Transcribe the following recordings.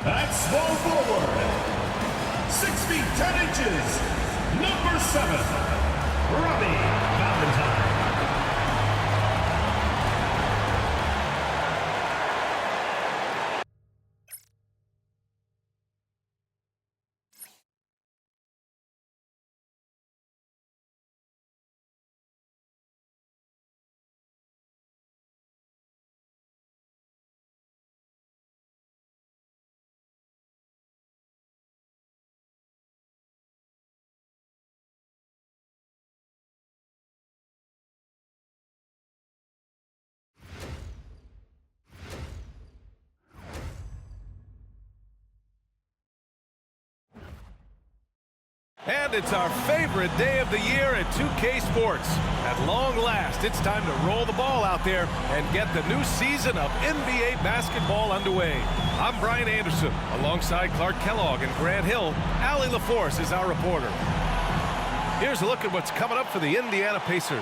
At small forward, 6 feet 10 inches, number 7, Robbie Valentine. And it's our favorite day of the year at 2K Sports. At long last, it's time to roll the ball out there and get the new season of NBA basketball underway. I'm Brian Anderson. Alongside Clark Kellogg and Grant Hill, Allie LaForce is our reporter. Here's a look at what's coming up for the Indiana Pacers.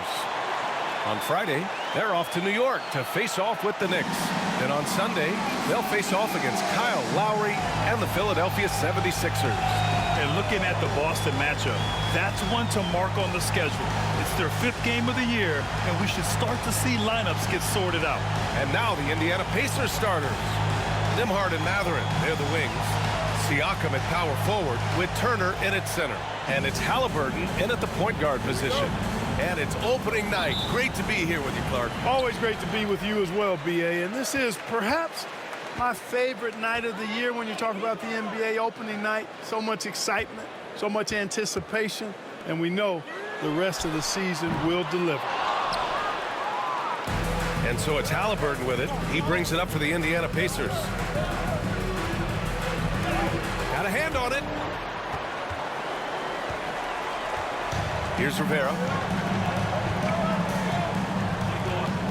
On Friday, they're off to New York to face off with the Knicks. Then on Sunday, they'll face off against Kyle Lowry and the Philadelphia 76ers. And looking at the Boston matchup, that's one to mark on the schedule. It's their 5th game of the year, and we should start to see lineups get sorted out. And now the Indiana Pacers starters. Nembhard and Mathurin, they're the wings. Siakam at power forward with Turner in at center. And it's Halliburton in at the point guard position. And it's opening night. Great to be here with you, Clark. Always great to be with you as well, B.A. And this is perhaps my favorite night of the year when you talk about the NBA opening night. So much excitement, so much anticipation, and we know the rest of the season will deliver. And so it's Halliburton with it. He brings it up for the Indiana Pacers. Got a hand on it. Here's Rivera.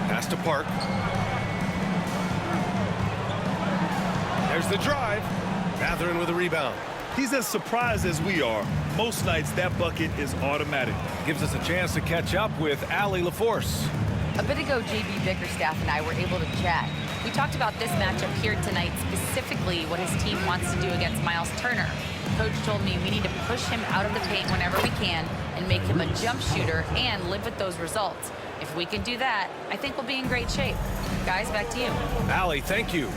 Pass to Park. There's the drive. Mathurin with a rebound. He's as surprised as we are. Most nights, that bucket is automatic. Gives us a chance to catch up with Allie LaForce. A bit ago, JB Bickerstaff and I were able to chat. We talked about this matchup here tonight, specifically what his team wants to do against Miles Turner. The coach told me we need to push him out of the paint whenever we can and make him a jump shooter and live with those results. If we can do that, I think we'll be in great shape. Guys, back to you. Allie, thank you.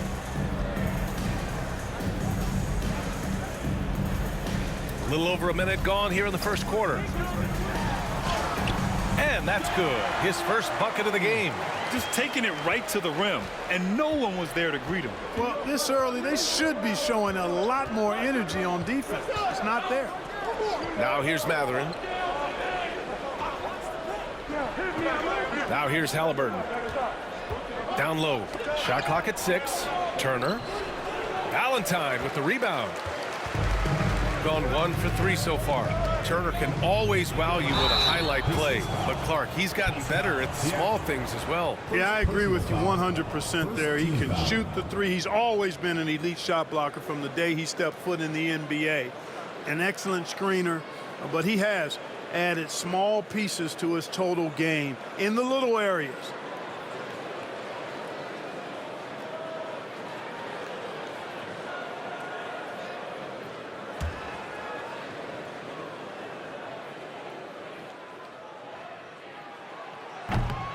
A little over a minute gone here in the first quarter. And that's good. His first bucket of the game. Just taking it right to the rim, and no one was there to greet him. Well, this early, they should be showing a lot more energy on defense. It's not there. Now here's Mathurin. Now here's Halliburton. Down low. Shot clock at 6. Turner. Valentine with the rebound. Gone 1 for 3 so far. Turner can always wow you with a highlight play. But Clark, he's gotten better at the small things as well. Yeah, I agree with you 100% there. He can shoot the 3. He's always been an elite shot blocker from the day he stepped foot in the NBA. An excellent screener, but he has added small pieces to his total game in the little areas.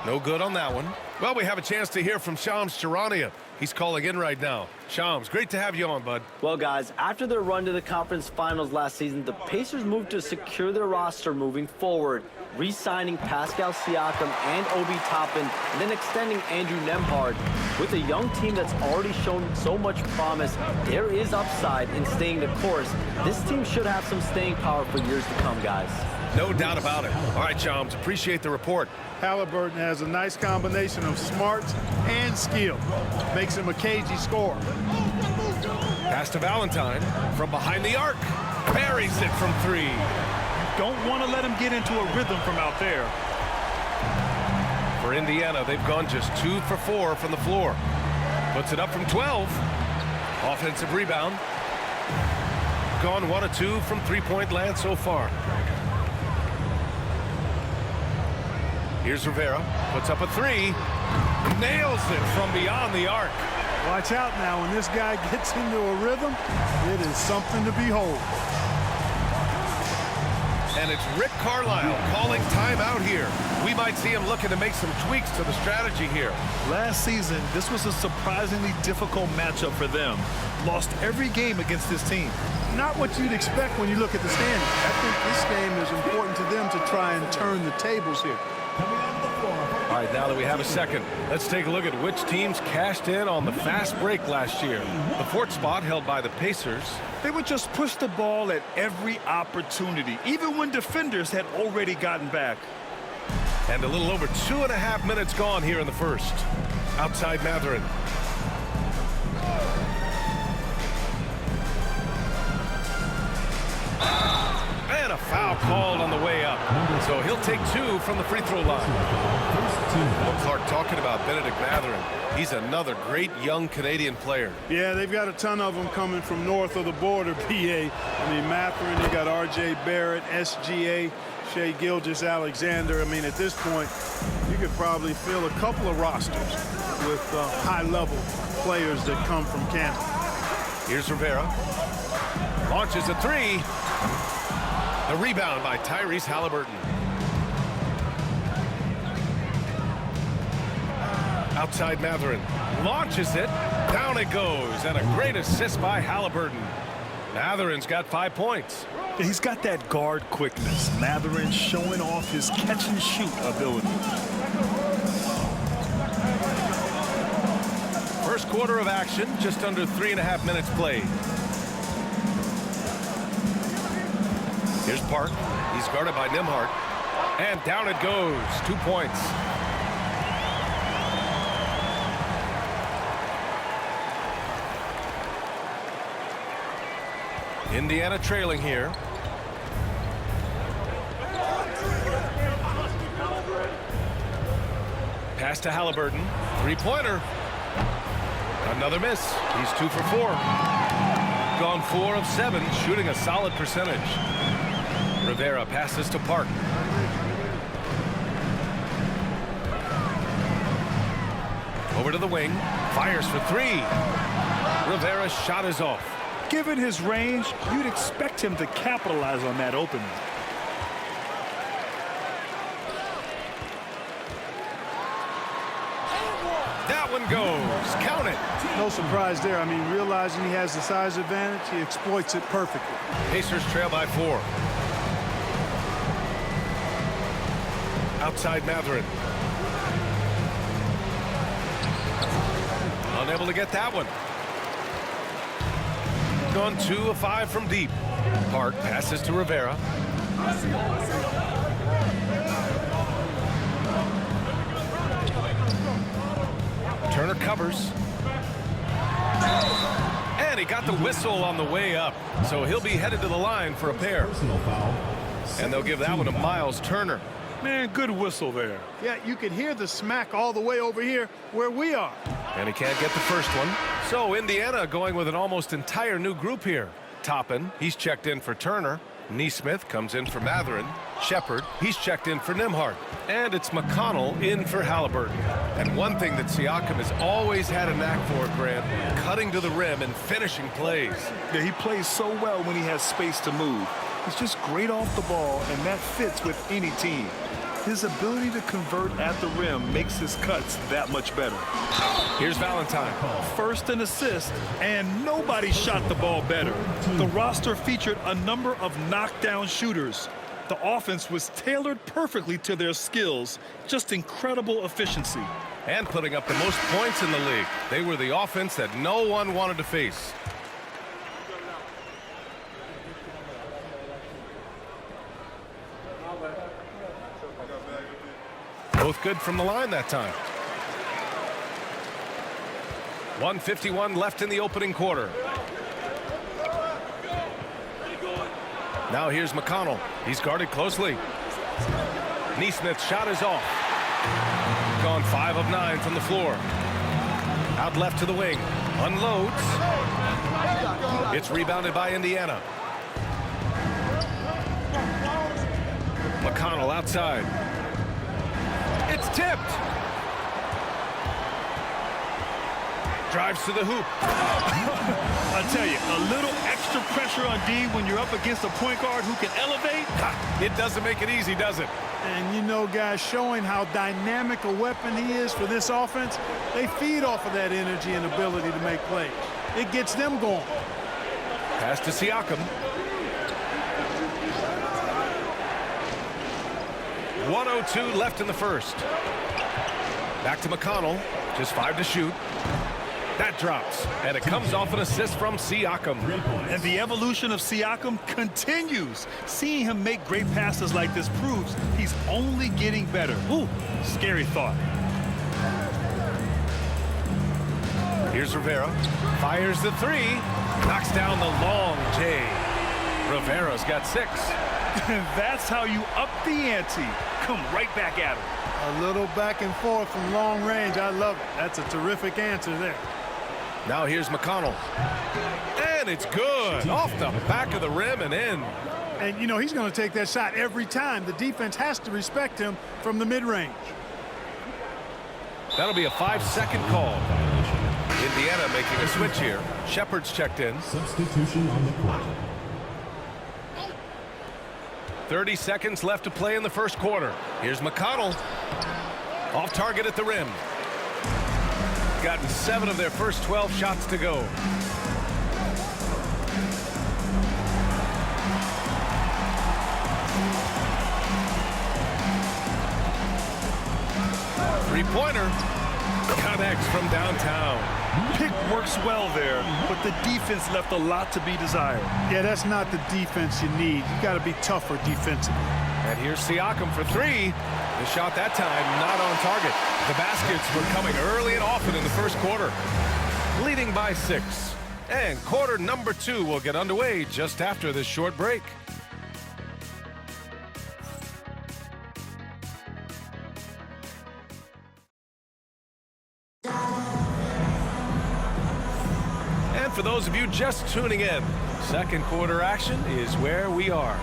No good on that one. Well, we have a chance to hear from Shams Charania. He's calling in right now. Shams, great to have you on, bud. Well, guys, after their run to the conference finals last season, the Pacers moved to secure their roster moving forward, re-signing Pascal Siakam and Obi Toppin, and then extending Andrew Nembhard. With a young team that's already shown so much promise, there is upside in staying the course. This team should have some staying power for years to come, guys. No doubt about it. All right, Shams, appreciate the report. Halliburton has a nice combination of smarts and skill. Makes him a cagey scorer. Pass to Valentine from behind the arc. Buries it from 3. Don't want to let him get into a rhythm from out there. For Indiana, they've gone just 2 for 4 from the floor. Puts it up from 12. Offensive rebound. Gone 1 of 2 from three-point land so far. Here's Rivera. Puts up a 3. Nails it from beyond the arc. Watch out now. When this guy gets into a rhythm, it is something to behold. And it's Rick Carlisle calling timeout here. We might see him looking to make some tweaks to the strategy here. Last season, this was a surprisingly difficult matchup for them. Lost every game against this team. Not what you'd expect when you look at the standings. I think this game is important to them to try and turn the tables here. All right, now that we have a second, let's take a look at which teams cashed in on the fast break last year. The fourth spot held by the Pacers. They would just push the ball at every opportunity, even when defenders had already gotten back. And a little over 2.5 minutes gone here in the first. Outside Matherin. And a foul called on the way up. So he'll take 2 from the free throw line. Well, Clark, talking about Benedict Matherin, he's another great young Canadian player. Yeah, they've got a ton of them coming from north of the border, PA. I mean, Matherin, they got R.J. Barrett, SGA, Shai Gilgeous-Alexander. I mean, at this point, you could probably fill a couple of rosters with high-level players that come from Canada. Here's Rivera. Launches a 3. The rebound by Tyrese Halliburton. Outside Matherin. Launches it. Down it goes. And a great assist by Halliburton. Matherin's got 5 points. He's got that guard quickness. Matherin showing off his catch-and-shoot ability. First quarter of action, just under 3.5 minutes played. Here's Park. He's guarded by Nembhard. And down it goes. 2 points. Indiana trailing here. Pass to Halliburton. Three-pointer. Another miss. He's 2 for 4. Gone 4 of 7, shooting a solid percentage. Rivera passes to Park. Over to the wing. Fires for 3. Rivera's shot is off. Given his range, you'd expect him to capitalize on that opening. That one goes. Count it. No surprise there. I mean, realizing he has the size advantage, he exploits it perfectly. Pacers trail by 4. Outside Matherin. Unable to get that one. Gone 2 of 5 from deep. Park passes to Rivera. Turner covers. And he got the whistle on the way up. So he'll be headed to the line for a pair. And they'll give that one to Miles Turner. Man, good whistle there. Yeah, you could hear the smack all the way over here where we are. And he can't get the first one. So Indiana going with an almost entire new group here. Toppin, he's checked in for Turner. Neesmith comes in for Matherin. Shepard, he's checked in for Nembhard. And it's McConnell in for Halliburton. And one thing that Siakam has always had a knack for, Grant, cutting to the rim and finishing plays. Yeah, he plays so well when he has space to move. He's just great off the ball, and that fits with any team. His ability to convert at the rim makes his cuts that much better. Here's Valentine. First an assist, and nobody shot the ball better. The roster featured a number of knockdown shooters. The offense was tailored perfectly to their skills. Just incredible efficiency. And putting up the most points in the league. They were the offense that no one wanted to face. Both good from the line that time. 1:51 left in the opening quarter. Now here's McConnell. He's guarded closely. Neesmith's shot is off. Gone 5 of 9 from the floor. Out left to the wing. Unloads. It's rebounded by Indiana. McConnell outside. It's tipped. Drives to the hoop. I tell you, a little extra pressure on D when you're up against a point guard who can elevate. It doesn't make it easy, does it? And you know, guys, showing how dynamic a weapon he is for this offense, they feed off of that energy and ability to make plays. It gets them going. Pass to Siakam. 1:02 left in the first. Back to McConnell. Just 5 to shoot. That drops, and it comes off an assist from Siakam. And the evolution of Siakam continues. Seeing him make great passes like this proves he's only getting better. Ooh, scary thought. Here's Rivera. Fires the 3. Knocks down the long J. Rivera's got 6. That's how you up the ante. Come right back at him. A little back and forth from long range. I love it. That's a terrific answer there. Now here's McConnell. And it's good. Off the back of the rim and in. And, you know, he's going to take that shot every time. The defense has to respect him from the mid-range. That'll be a 5-second call. Indiana making a switch here. Shepard's checked in. Substitution on the court. 30 seconds left to play in the first quarter. Here's McConnell. Off target at the rim. Gotten 7 of their first 12 shots to go. Three-pointer. Connects from downtown. Pick works well there, but the defense left a lot to be desired. Yeah, that's not the defense you need. You got to be tougher defensively. And here's Siakam for 3. The shot that time not on target. The baskets were coming early and often in the first quarter. Leading by 6. And quarter number 2 will get underway just after this short break. And for those of you just tuning in, second quarter action is where we are.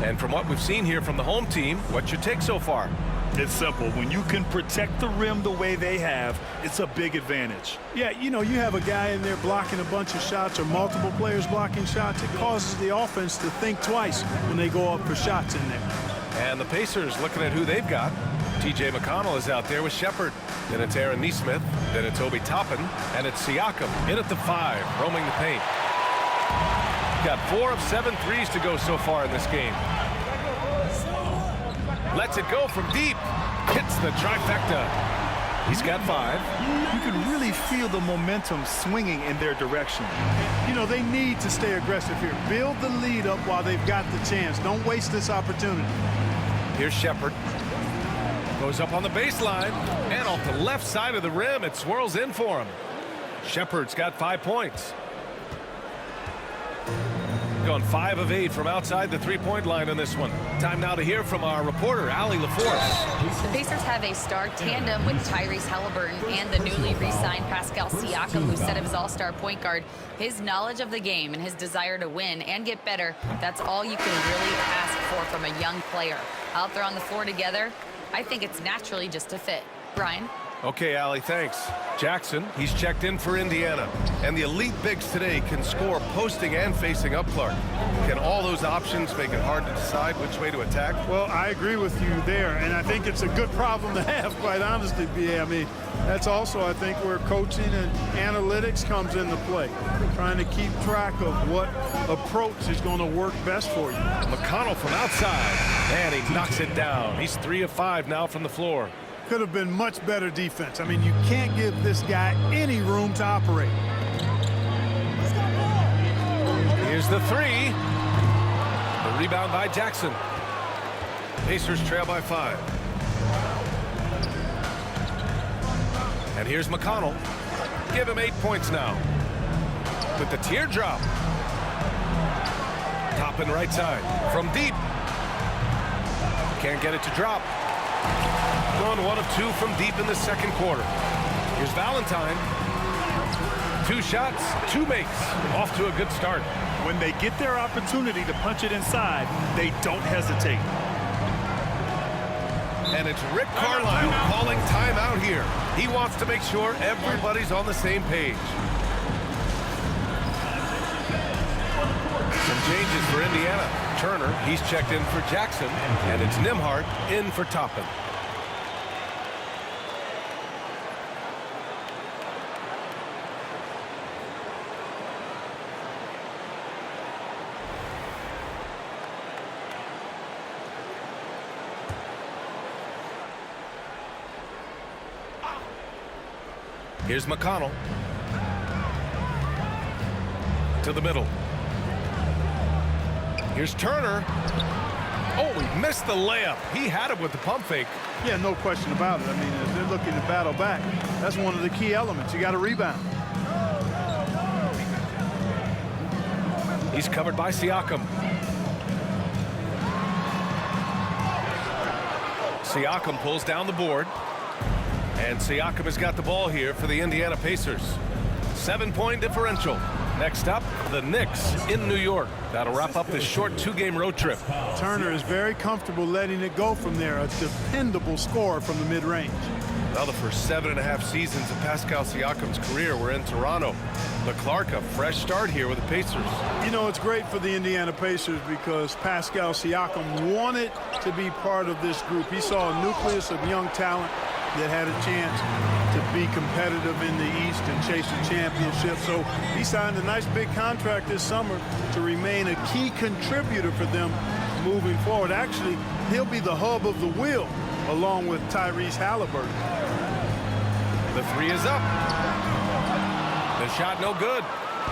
And from what we've seen here from the home team, what's your take so far? It's simple. When you can protect the rim the way they have, it's a big advantage. Yeah, you know, you have a guy in there blocking a bunch of shots or multiple players blocking shots. It causes the offense to think twice when they go up for shots in there. And the Pacers looking at who they've got. TJ McConnell is out there with Shepard. Then it's Aaron Nesmith. Then it's Obi Toppin. And it's Siakam in at the 5, roaming the paint. Got 4 of 7 threes to go so far in this game. Lets it go from deep. Hits the trifecta. He's got 5. You can really feel the momentum swinging in their direction. You know, they need to stay aggressive here. Build the lead up while they've got the chance. Don't waste this opportunity. Here's Shepard. Goes up on the baseline. And off the left side of the rim, it swirls in for him. Shepard's got 5 points. Gone 5 of 8 from outside the three-point line on this one. Time now to hear from our reporter, Allie LaForce. The Pacers have a star tandem with Tyrese Halliburton and the newly re-signed Pascal Siakam, who said of his all-star point guard, his knowledge of the game and his desire to win and get better, that's all you can really ask for from a young player. Out there on the floor together, I think it's naturally just a fit. Brian? Okay, Allie, thanks. Jackson, he's checked in for Indiana. And the elite bigs today can score posting and facing up Clark. Can all those options make it hard to decide which way to attack? Well, I agree with you there, and I think it's a good problem to have, quite honestly, B.A. I mean, that's also, I think, where coaching and analytics comes into play. Trying to keep track of what approach is going to work best for you. McConnell from outside, and he knocks it down. He's 3 of 5 now from the floor. Could have been much better defense. I mean, you can't give this guy any room to operate. Here's the 3. The rebound by Jackson. Pacers trail by 5. And here's McConnell. Give him 8 points now. With the teardrop. Toppin right side. From deep. Can't get it to drop. Going 1 of 2 from deep in the second quarter. Here's Valentine. 2 shots, 2 makes. Off to a good start. When they get their opportunity to punch it inside, they don't hesitate. And it's Rick Carlisle calling timeout here. He wants to make sure everybody's on the same page. Some changes for Indiana. Turner, he's checked in for Jackson, and it's Nembhard in for Toppin. Here's McConnell. To the middle. Here's Turner. Oh, he missed the layup. He had it with the pump fake. Yeah, no question about it. I mean, as they're looking to battle back, that's one of the key elements. You got to rebound. He's covered by Siakam. Siakam pulls down the board. And Siakam has got the ball here for the Indiana Pacers. 7-point differential. Next up, the Knicks in New York. That'll wrap up this short 2-game road trip. Turner is very comfortable letting it go from there. A dependable scorer from the mid-range. Well, the first 7.5 seasons of Pascal Siakam's career were in Toronto. But Clark, a fresh start here with the Pacers. You know, it's great for the Indiana Pacers because Pascal Siakam wanted to be part of this group. He saw a nucleus of young talent that had a chance to be competitive in the East and chase a championship. So he signed a nice big contract this summer to remain a key contributor for them moving forward. Actually, he'll be the hub of the wheel along with Tyrese Halliburton. The three is up. The shot no good.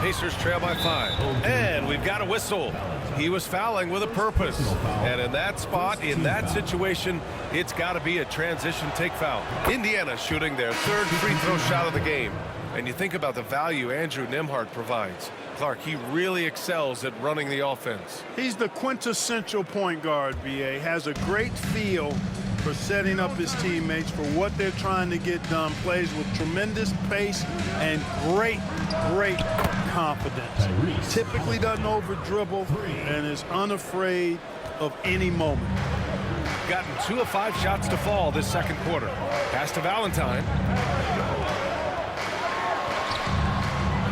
Pacers trail by 5. And we've got a whistle. He was fouling with a purpose. And in that spot, in that situation, it's got to be a transition take foul. Indiana shooting their third free throw shot of the game. And you think about the value Andrew Nembhard provides. Clark, he really excels at running the offense. He's the quintessential point guard, BA. Has a great feel for setting up his teammates for what they're trying to get done. Plays with tremendous pace and great confidence. Typically doesn't over dribble and is unafraid of any moment. Gotten 2 of 5 shots to fall this second quarter. Pass to Valentine.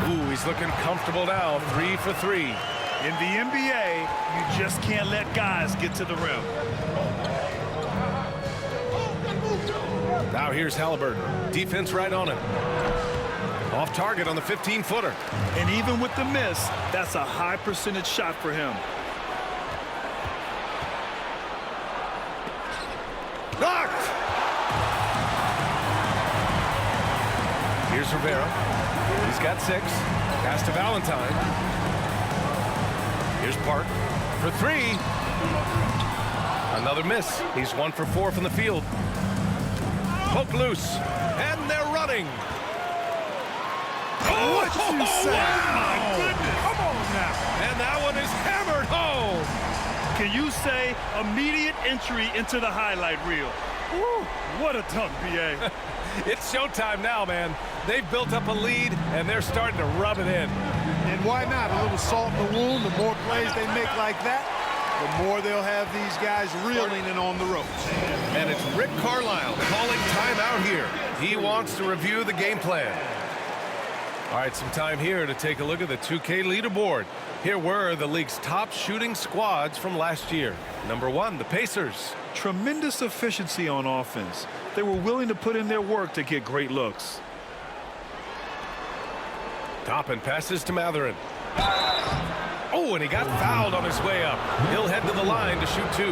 Ooh, he's looking comfortable now. 3 for 3. In the NBA, you just can't let guys get to the rim. Now here's Halliburton. Defense right on him. Off target on the 15-footer. And even with the miss, that's a high percentage shot for him. Knocked! Here's Rivera. He's got 6. Pass to Valentine. Here's Park for 3. Another miss. He's 1 for 4 from the field. Poke loose. And they're running. Oh, what you say? Wow. My goodness. Come on now. And that one is hammered home. Can you say immediate entry into the highlight reel? Woo, what a dunk, BA. It's showtime now, man. They've built up a lead, and they're starting to rub it in. And why not? A little salt in the wound. The more plays they make like that, the more they'll have these guys reeling and on the ropes. And it's Rick Carlisle calling timeout here. He wants to review the game plan. All right, some time here to take a look at the 2K leaderboard. Here were the league's top shooting squads from last year. Number 1, the Pacers. Tremendous efficiency on offense. They were willing to put in their work to get great looks. Toppin passes to Matherin. Oh, and he got fouled on his way up. He'll head to the line to shoot 2.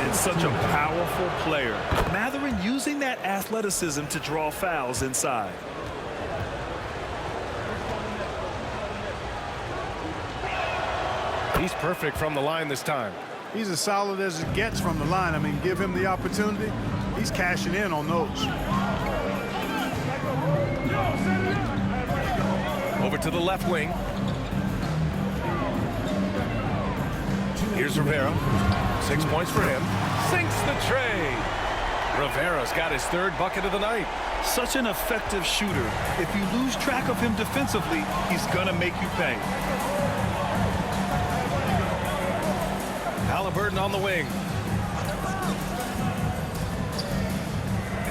And such a powerful player. Matherin using that athleticism to draw fouls inside. He's perfect from the line this time. He's as solid as it gets from the line. I mean, give him the opportunity. He's cashing in on those. Over to the left wing. Here's Rivera. 6 points for him. Sinks the tray. Rivera's got his 3rd bucket of the night. Such an effective shooter. If you lose track of him defensively, he's gonna make you pay. Halliburton on the wing.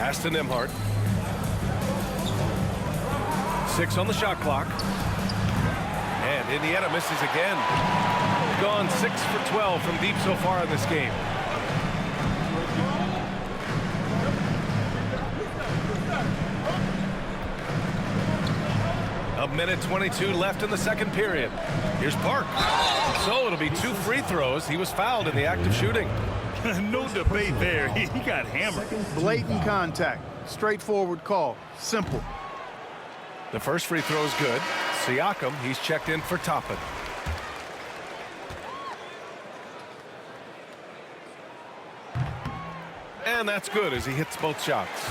Pass to Nembhard. 6 on the shot clock. And Indiana misses again. Gone 6 for 12 from deep so far in this game. A minute 22 left in the second period. Here's Park. So it'll be 2 free throws. He was fouled in the act of shooting. No debate there. He got hammered. Blatant contact. Straightforward call. Simple. The first free throw is good. Siakam, he's checked in for Toppin. And that's good as he hits both shots.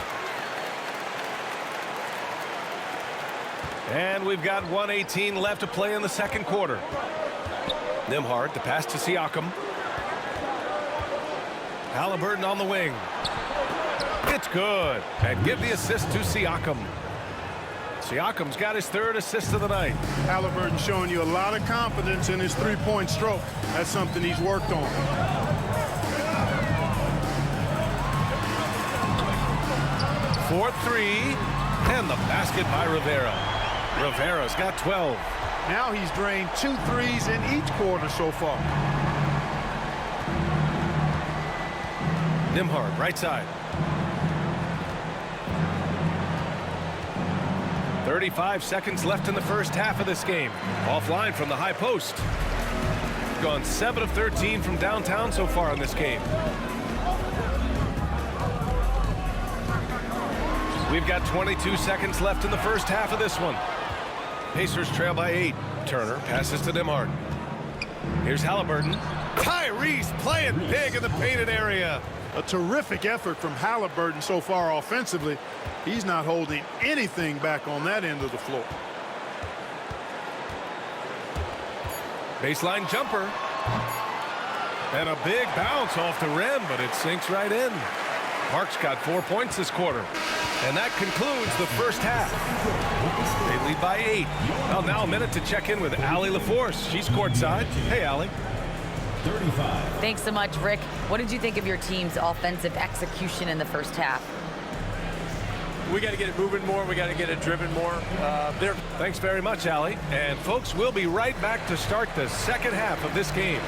And we've got 1:18 left to play in the second quarter. Nembhard, the pass to Siakam. Halliburton on the wing. It's good. And give the assist to Siakam. Siakam's got his 3rd assist of the night. Halliburton showing you a lot of confidence in his three-point stroke. That's something he's worked on. For 3. And the basket by Rivera. Rivera's got 12. Now he's drained 2 threes in each quarter so far. Nembhard, right side. 35 seconds left in the first half of this game. Offline from the high post. Gone 7 of 13 from downtown so far in this game. We've got 22 seconds left in the first half of this one. Pacers trail by 8. Turner passes to Nembhard. Here's Halliburton. Tyrese playing big in the painted area. A terrific effort from Halliburton so far offensively. He's not holding anything back on that end of the floor. Baseline jumper. And a big bounce off the rim, but it sinks right in. Park's got 4 points this quarter. And that concludes the first half. They lead by 8. Well, now a minute to check in with Allie LaForce. She's courtside. Hey, Allie. 35. Thanks so much, Rick. What did you think of your team's offensive execution in the first half? We got to get it moving more. We got to get it driven more. Thanks very much, Allie. And, folks, we'll be right back to start the second half of this game.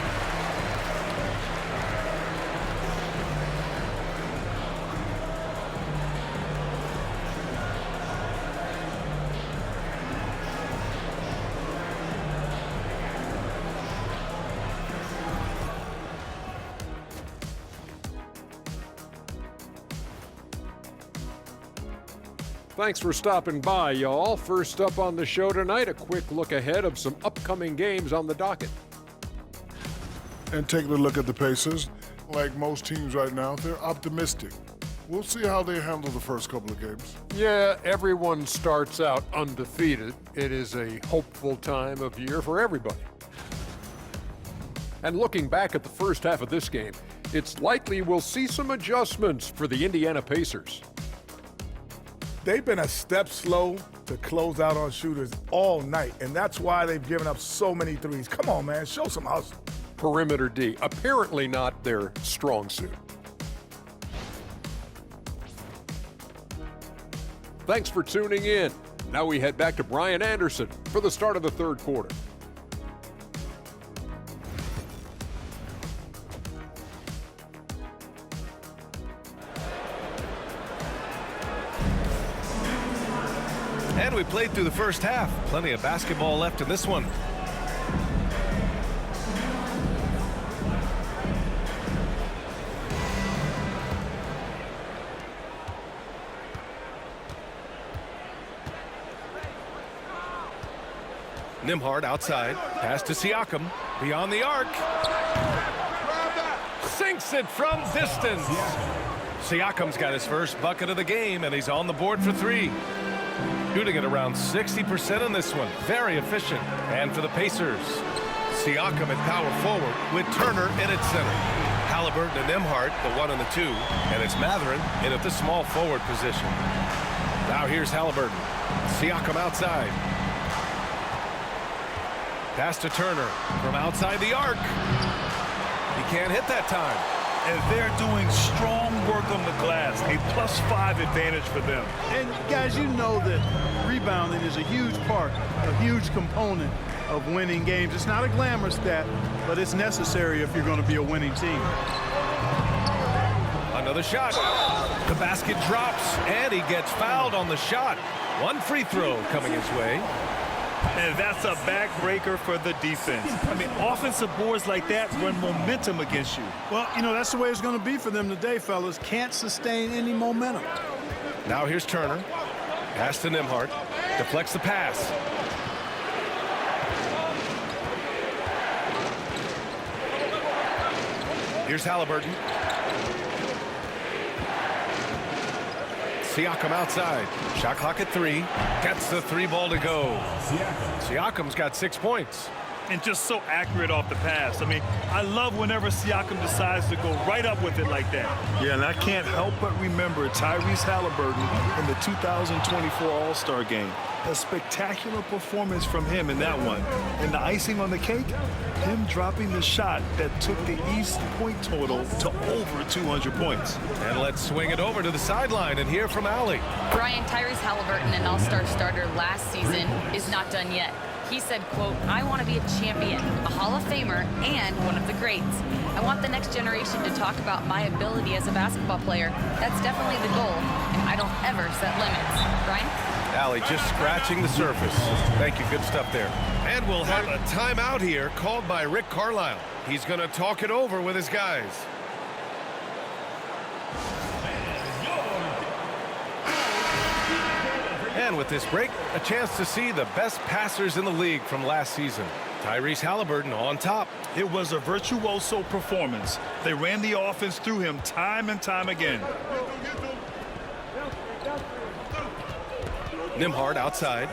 Thanks for stopping by, y'all. First up on the show tonight, a quick look ahead of some upcoming games on the docket. And taking a look at the Pacers, like most teams right now, they're optimistic. We'll see how they handle the first couple of games. Yeah, everyone starts out undefeated. It is a hopeful time of year for everybody. And looking back at the first half of this game, it's likely we'll see some adjustments for the Indiana Pacers. They've been a step slow to close out on shooters all night, and that's why they've given up so many threes. Come on, man, show some hustle. Perimeter D, apparently not their strong suit. Thanks for tuning in. Now we head back to Brian Anderson for the start of the third quarter. And we played through the first half. Plenty of basketball left in this one. Nembhard outside. Pass to Siakam. Beyond the arc. Sinks it from distance. Siakam's got his first bucket of the game, and he's on the board for 3. Shooting at around 60% in this one. Very efficient. And for the Pacers, Siakam at power forward with Turner in its center. Halliburton and Nembhard, the 1 and the 2. And it's Mathurin in at the small forward position. Now here's Halliburton. Siakam outside. Pass to Turner from outside the arc. He can't hit that time. And they're doing strong work on the glass, a +5 advantage for them. And guys, you know that rebounding is a huge part, a huge component of winning games. It's not a glamour stat, but it's necessary if you're going to be a winning team. Another shot. The basket drops, and he gets fouled on the shot. One free throw coming his way. And that's a backbreaker for the defense. I mean, offensive boards like that run momentum against you. Well, you know, that's the way it's going to be for them today, fellas. Can't sustain any momentum. Now here's Turner. Pass to Nembhard. Deflects the pass. Here's Halliburton. Siakam outside. Shot clock at 3. Gets the 3 ball to go. Siakam's got 6 points. And just so accurate off the pass. I mean, I love whenever Siakam decides to go right up with it like that. Yeah, and I can't help but remember Tyrese Halliburton in the 2024 All-Star Game. A spectacular performance from him in that one. And the icing on the cake, him dropping the shot that took the East point total to over 200 points. And let's swing it over to the sideline and hear from Allie. Brian, Tyrese Halliburton, an all-star starter last season, is not done yet. He said, quote, "I want to be a champion, a Hall of Famer, and one of the greats. I want the next generation to talk about my ability as a basketball player. That's definitely the goal, and I don't ever set limits." Brian? Allie just scratching the surface. Thank you. Good stuff there. And we'll have a timeout here called by Rick Carlisle. He's going to talk it over with his guys. And with this break, a chance to see the best passers in the league from last season. Tyrese Halliburton on top. It was a virtuoso performance. They ran the offense through him time and time again. Nembhard outside.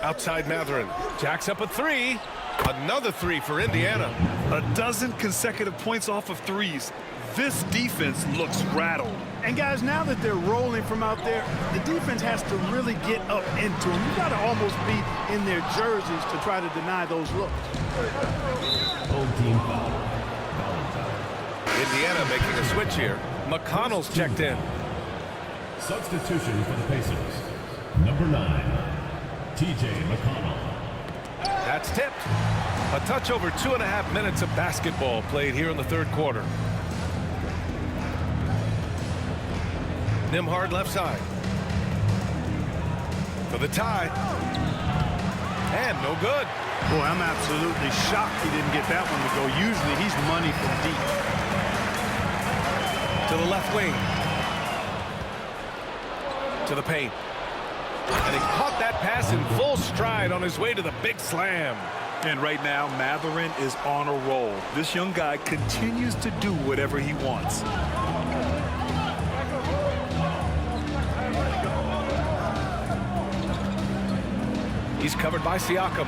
Outside Mathurin. Jacks up a 3. Another 3 for Indiana. A dozen consecutive points off of threes. This defense looks rattled. And guys, now that they're rolling from out there, the defense has to really get up into them. You got to almost be in their jerseys to try to deny those looks. Old team foul. Indiana making a switch here. McConnell's checked in. Substitution for the Pacers. Number 9, TJ McConnell. That's tipped. A touch over 2.5 minutes of basketball played here in the third quarter. Nembhard left side. For the tie. And no good. Boy, I'm absolutely shocked he didn't get that one to go. Usually he's money from deep. To the left wing. To the paint. And he caught that pass in full stride on his way to the big slam. And right now, Mathurin is on a roll. This young guy continues to do whatever he wants. He's covered by Siakam.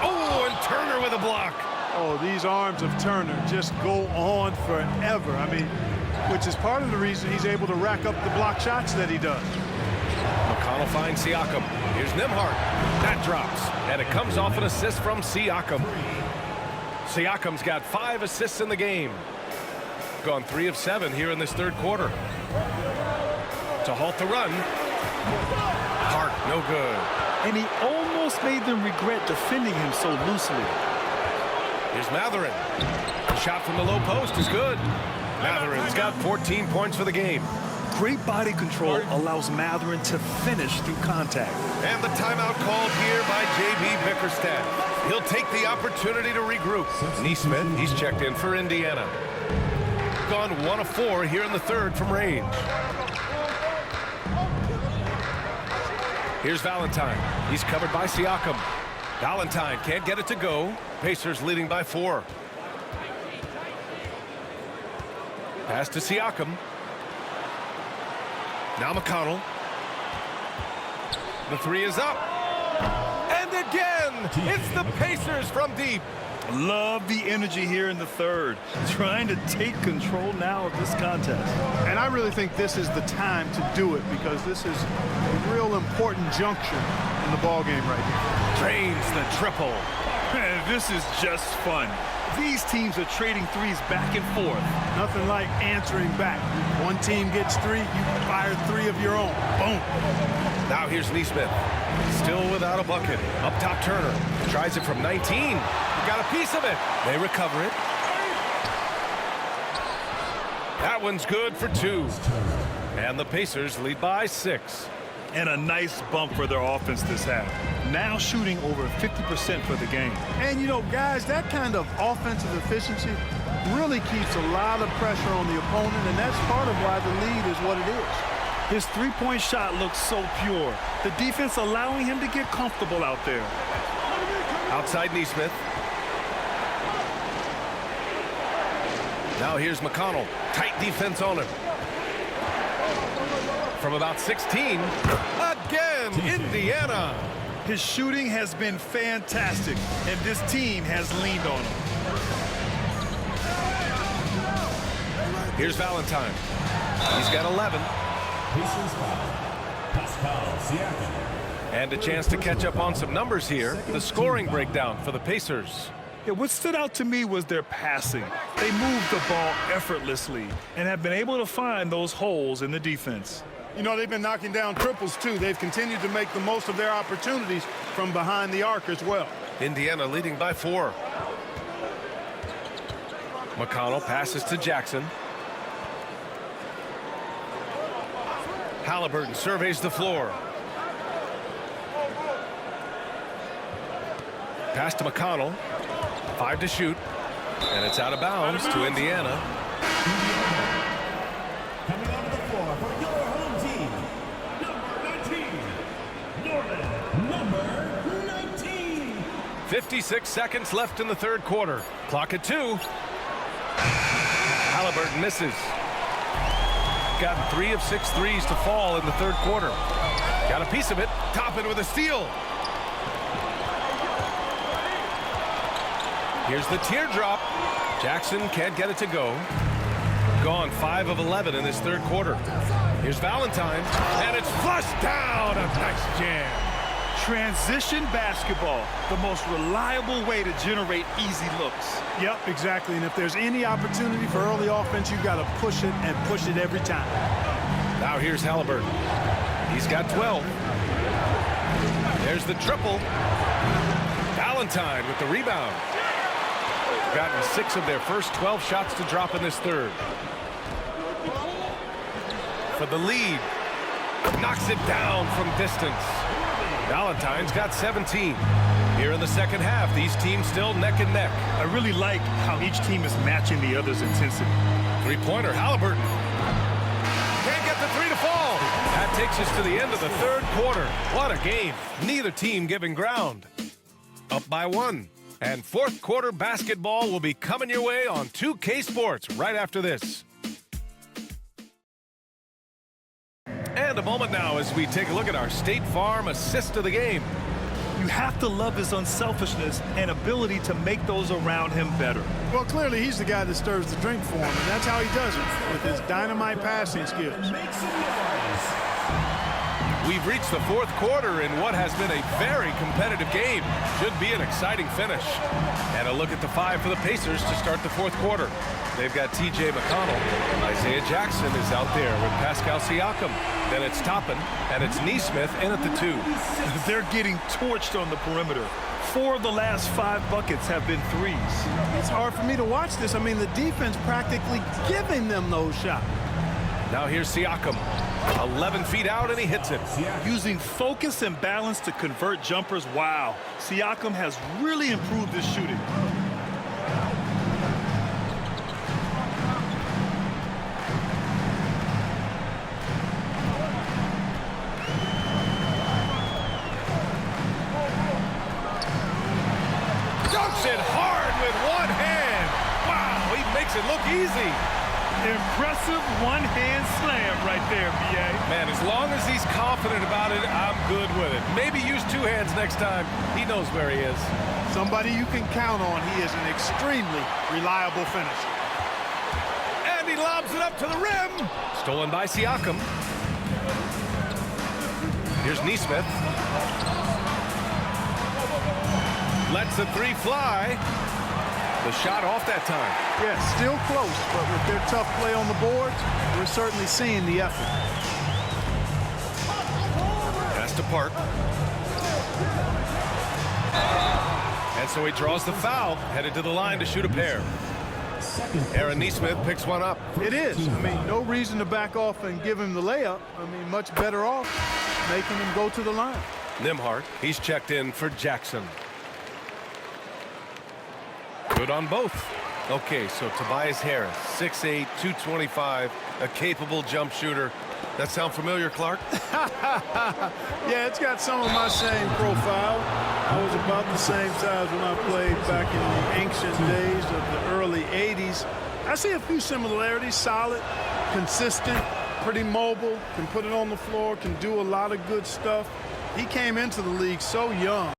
Oh, and Turner with a block. Oh, these arms of Turner just go on forever. I mean, which is part of the reason he's able to rack up the block shots that he does. McConnell finds Siakam. Here's Nembhard. That drops. And it comes off an assist from Siakam. Siakam's got 5 assists in the game. Gone 3 of 7 here in this third quarter. To halt the run. Hart, no good. And he almost made them regret defending him so loosely. Here's Mathurin. The shot from the low post is good. Mathurin's got 14 points for the game. Great body control allows Mathurin to finish through contact. And the timeout called here by J.B. Bickerstaff. He'll take the opportunity to regroup. Neesmith, he's checked in for Indiana. Gone 1 of 4 here in the third from range. Here's Valentine. He's covered by Siakam. Valentine can't get it to go. Pacers leading by 4. Pass to Siakam. Now McConnell. The 3 is up. And again, it's the Pacers from deep. Love the energy here in the third. Trying to take control now of this contest. And I really think this is the time to do it because this is a real important juncture in the ball game right here. Drains the triple. this is just fun. These teams are trading threes back and forth. Nothing like answering back. One team gets 3, you fire 3 of your own. Boom. Now here's Neesmith. Still without a bucket. Up top, Turner. Tries it from 19. Got a piece of it. They recover it. That one's good for 2. And the Pacers lead by 6. And a nice bump for their offense this half. Now shooting over 50% for the game. And, you know, guys, that kind of offensive efficiency really keeps a lot of pressure on the opponent, and that's part of why the lead is what it is. His three-point shot looks so pure. The defense allowing him to get comfortable out there. Outside Neesmith. Now here's McConnell. Tight defense on him. From about 16. Again, Indiana. His shooting has been fantastic, and this team has leaned on him. Here's Valentine. He's got 11. And a chance to catch up on some numbers here. The scoring breakdown for the Pacers. Yeah, what stood out to me was their passing. They moved the ball effortlessly and have been able to find those holes in the defense. You know, they've been knocking down triples, too. They've continued to make the most of their opportunities from behind the arc as well. Indiana leading by 4. McConnell passes to Jackson. Halliburton surveys the floor. Pass to McConnell. 5 to shoot. And it's out of bounds to Indiana. Coming onto the floor for your home team, number 19. Number 19. 56 seconds left in the third quarter. Clock at 2. Halliburton misses. Gotten 3 of 6 threes to fall in the third quarter. Got a piece of it. Toppin with a steal. Here's the teardrop. Jackson can't get it to go. Gone 5 of 11 in this third quarter. Here's Valentine, and it's flushed down. A nice jam. Transition basketball, the most reliable way to generate easy looks. Yep, exactly. And if there's any opportunity for early offense, you've got to push it and push it every time. Now here's Halliburton. He's got 12. There's the triple. Valentine with the rebound. Gotten 6 of their first 12 shots to drop in this third. For the lead. Knocks it down from distance. Valentine's got 17. Here in the second half, these teams still neck and neck. I really like how each team is matching the other's intensity. Three-pointer, Halliburton. Can't get the 3 to fall. That takes us to the end of the third quarter. What a game. Neither team giving ground. Up by 1. And fourth quarter basketball will be coming your way on 2K Sports right after this. And a moment now as we take a look at our State Farm assist of the game. You have to love his unselfishness and ability to make those around him better. Well, clearly he's the guy that stirs the drink for him, and that's how he does it, with his dynamite passing skills. We've reached the fourth quarter in what has been a very competitive game. Should be an exciting finish. And a look at the 5 for the Pacers to start the fourth quarter. They've got T.J. McConnell. Isaiah Jackson is out there with Pascal Siakam. Then it's Toppin, and it's Neesmith in at the 2. They're getting torched on the perimeter. 4 of the last 5 buckets have been threes. It's hard for me to watch this. I mean, the defense practically giving them those shots. Now here's Siakam. 11 feet out, and he hits it. Using focus and balance to convert jumpers. Wow. Siakam has really improved his shooting. Dunks it hard with one hand. Wow, he makes it look easy. Impressive one-hand slam right there, B.A. Man, as long as he's confident about it, I'm good with it. Maybe use 2 hands next time. He knows where he is. Somebody you can count on. He is an extremely reliable finisher. And he lobs it up to the rim. Stolen by Siakam. Here's Neesmith. Lets the three fly. The shot off that time. Yeah, still close, but with their tough play on the boards, we're certainly seeing the effort. Pass to Park. And so he draws the foul, headed to the line to shoot a pair. Aaron Nesmith picks one up. It is. I mean, no reason to back off and give him the layup. I mean, much better off making him go to the line. Nembhard, he's checked in for Jackson. Good on both. Okay, so Tobias Harris, 6'8", 225, a capable jump shooter. That sound familiar, Clark? Yeah, it's got some of my same profile. I was about the same size when I played back in the ancient days of the early 80s. I see a few similarities. Solid, consistent, pretty mobile, can put it on the floor, can do a lot of good stuff. He came into the league so young.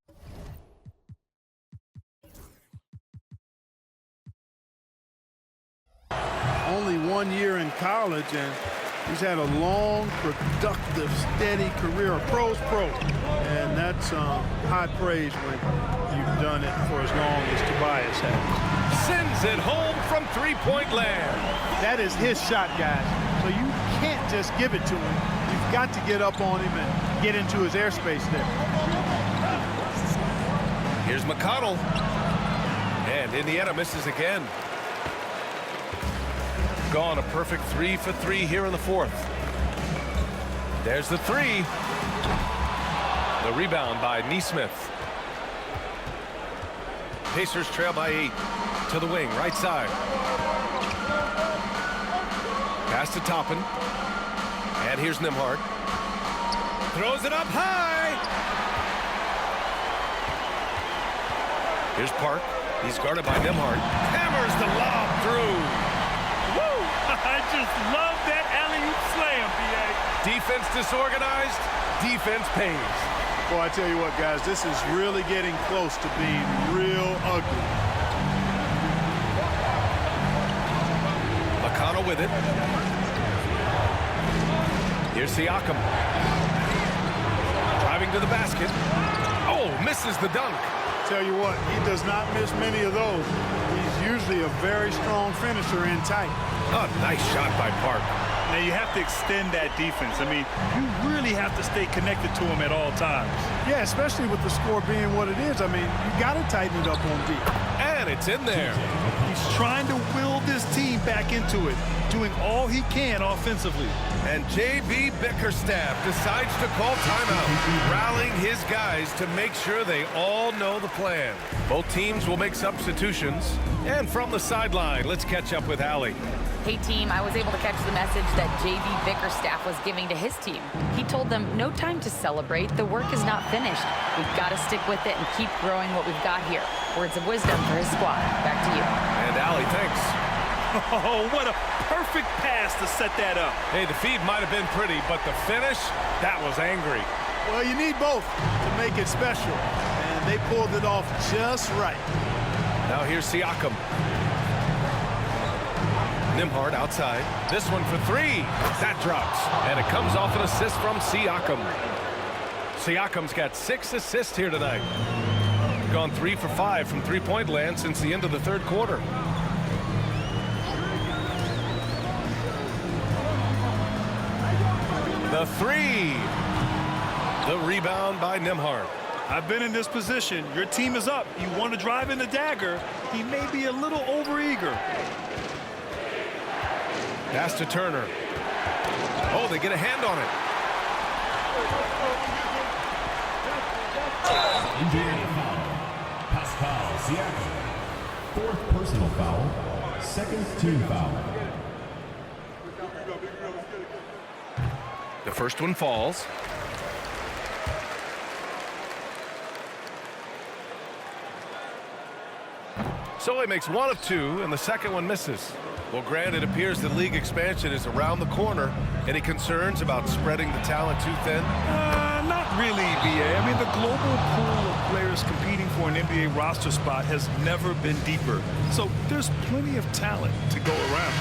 Only 1 year in college, and he's had a long, productive, steady career, a pro's pro. And that's high praise when you've done it for as long as Tobias has. Sends it home from three-point land. That is his shot, guys. So you can't just give it to him. You've got to get up on him and get into his airspace there. Here's McConnell. And Indiana misses again. Gone a perfect 3 for 3 here in the fourth. There's the three. The rebound by Nesmith. Pacers trail by 8. To the wing, right side. Pass to Toppin. And here's Nembhard. Throws it up high. Here's Park. He's guarded by Nembhard. Hammers the lob through. Woo! I just love that alley-oop slam, B.A. Defense disorganized, defense pays. Boy, I tell you what, guys, this is really getting close to being real ugly. McConnell with it. Here's Siakam. Driving to the basket. Oh, misses the dunk. Tell you what, he does not miss many of those. He's usually a very strong finisher in tight. Oh, nice shot by Park. Now, you have to extend that defense. I mean, you really have to stay connected to him at all times. Yeah, especially with the score being what it is. I mean, you got to tighten it up on D. And it's in there. He's trying to will this team back into it, doing all he can offensively. And J.B. Bickerstaff decides to call timeout, rallying his guys to make sure they all know the plan. Both teams will make substitutions. And from the sideline, let's catch up with Allie. Hey team, I was able to catch the message that J.B. Bickerstaff was giving to his team. He told them no time to celebrate. The work is not finished. We've got to stick with it and keep growing what we've got here. Words of wisdom for his squad. Back to you. And Allie, thanks. Oh, what a perfect pass to set that up. Hey, the feed might have been pretty, but the finish, that was angry. Well, you need both to make it special, and they pulled it off just right. Now here's Siakam. Nembhard outside. This one for three. That drops. And it comes off an assist from Siakam. Siakam's got 6 assists here tonight. Gone 3 for 5 from three-point land since the end of the third quarter. The three. The rebound by Nembhard. I've been in this position. Your team is up. You want to drive in the dagger. He may be a little overeager. Pass to Turner. Oh, they get a hand on it. Indiana foul. Pascal Siakam. 4th personal foul. 2nd team foul. The first one falls. So he makes 1 of 2, and the second one misses. Well, Grant, it appears that league expansion is around the corner. Any concerns about spreading the talent too thin? Not really, B.A. I mean, the global pool of players competing for an NBA roster spot has never been deeper. So there's plenty of talent to go around.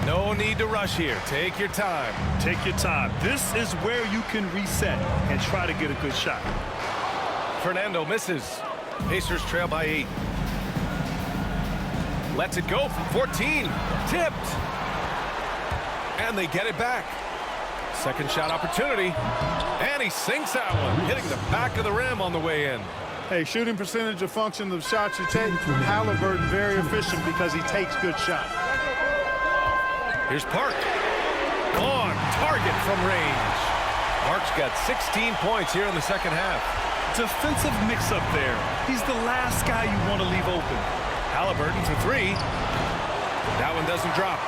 No No need to rush here. Take your time. Take your time. This is where you can reset and try to get a good shot. Fernando misses. Pacers trail by 8. Lets it go from 14. Tipped. And they get it back. Second shot opportunity. And he sinks that one, hitting the back of the rim on the way in. Hey, shooting percentage a function of the shots you take. Halliburton very efficient because he takes good shots. Here's Park. On target from range. Park's got 16 points here in the second half. Defensive mix-up there. He's the last guy you want to leave open. Halliburton for 3. That one doesn't drop.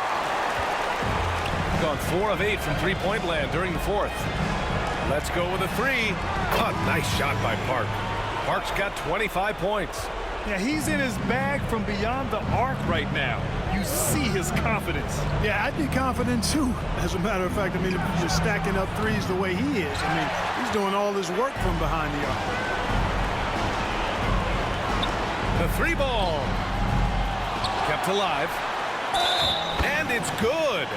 Gone 4 of 8 from three-point land during the fourth. Let's go with a 3. A nice shot by Park. Park's got 25 points. Yeah, he's in his bag from beyond the arc right now. You see his confidence. Yeah, I'd be confident too. As a matter of fact, I mean, if you're stacking up threes the way he is, I mean, he's doing all his work from behind the arc. The 3 ball. Kept alive. And it's good.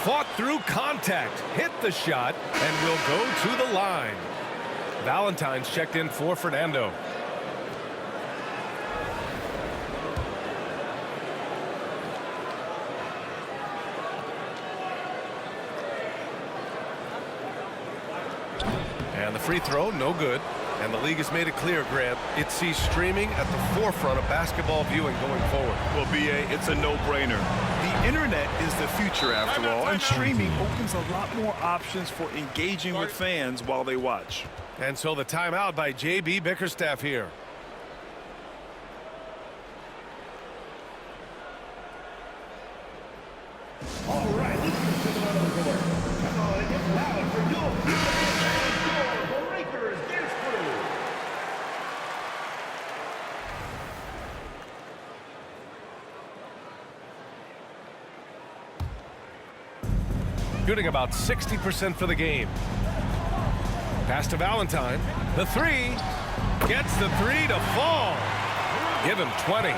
Fought through contact, hit the shot, and will go to the line. Valentine's checked in for Fernando. And the free throw, no good. And the league has made it clear, Grant, it sees streaming at the forefront of basketball viewing going forward. Well, B.A., it's a no-brainer. The internet is the future, after all, and streaming opens a lot more options for engaging with fans while they watch. And so the timeout by J.B. Bickerstaff here. All right, let's get to the court. Come on, it gets loud for your Breakers dance crew. Shooting about 60% for the game. Pass to Valentine. The 3. Gets the 3 to fall. Give him 20.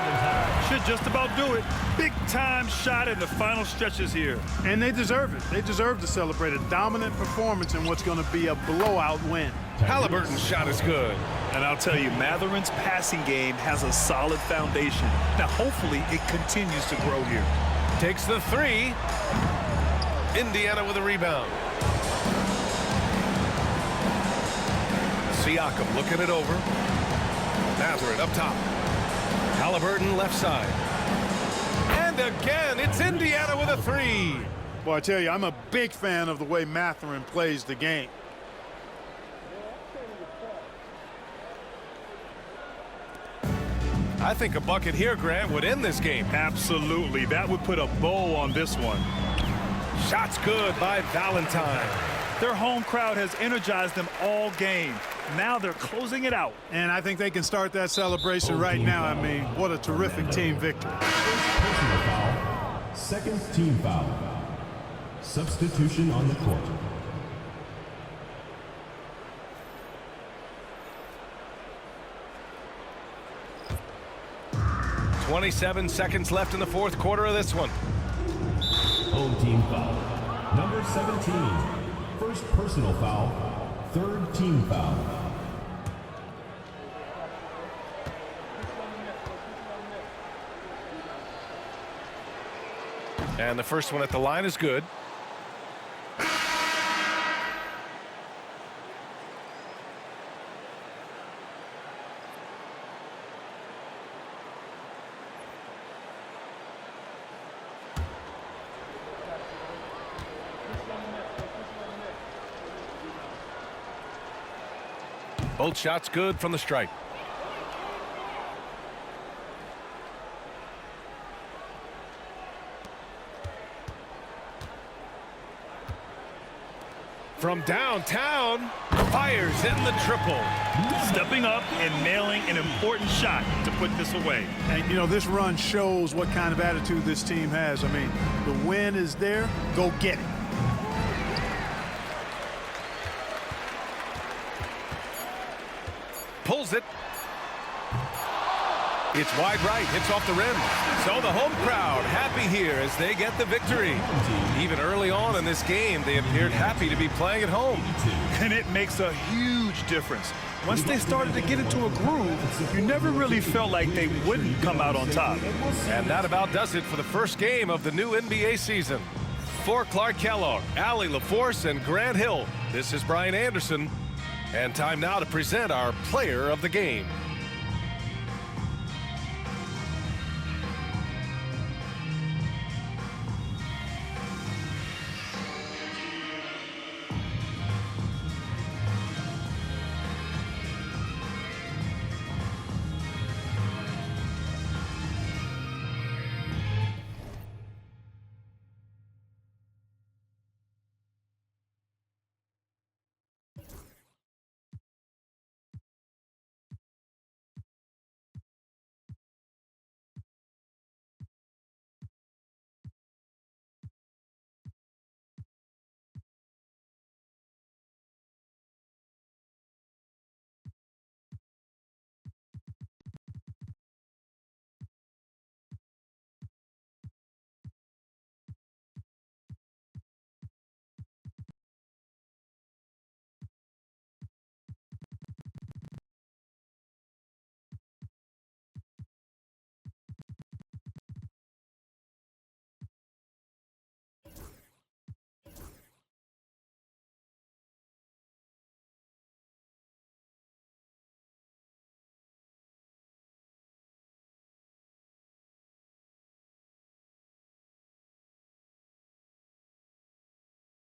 Should just about do it. Big-time shot in the final stretches here. And they deserve it. They deserve to celebrate a dominant performance in what's going to be a blowout win. Halliburton's shot is good. And I'll tell you, Matherin's passing game has a solid foundation. Now, hopefully, it continues to grow here. Takes the 3. Indiana with a rebound. Siakam looking it over. Matherin up top. Halliburton left side. And again, it's Indiana with a 3. Boy, I tell you, I'm a big fan of the way Matherin plays the game. I think a bucket here, Grant, would end this game. Absolutely. That would put a bow on this one. Shots good by Valentine. Their home crowd has energized them all game. Now they're closing it out. And I think they can start that celebration right now. I mean, what a terrific team victory. Personal foul. Second team foul. Substitution on the court. .27 seconds left in the fourth quarter of this one. Home team foul. Number 17. First personal foul. Third team foul. And the first one at the line is good. Both shots good from the stripe. From downtown, fires in the triple. Stepping up and nailing an important shot to put this away. And, you know, this run shows what kind of attitude this team has. I mean, the win is there. Go get it. Pulls it. It's wide right, hits off the rim. So the home crowd happy here as they get the victory. Even early on in this game, they appeared happy to be playing at home. And it makes a huge difference. Once they started to get into a groove, you never really felt like they wouldn't come out on top. And that about does it for the first game of the new NBA season. For Clark Kellogg, Allie LaForce, and Grant Hill, this is Brian Anderson. And time now to present our player of the game.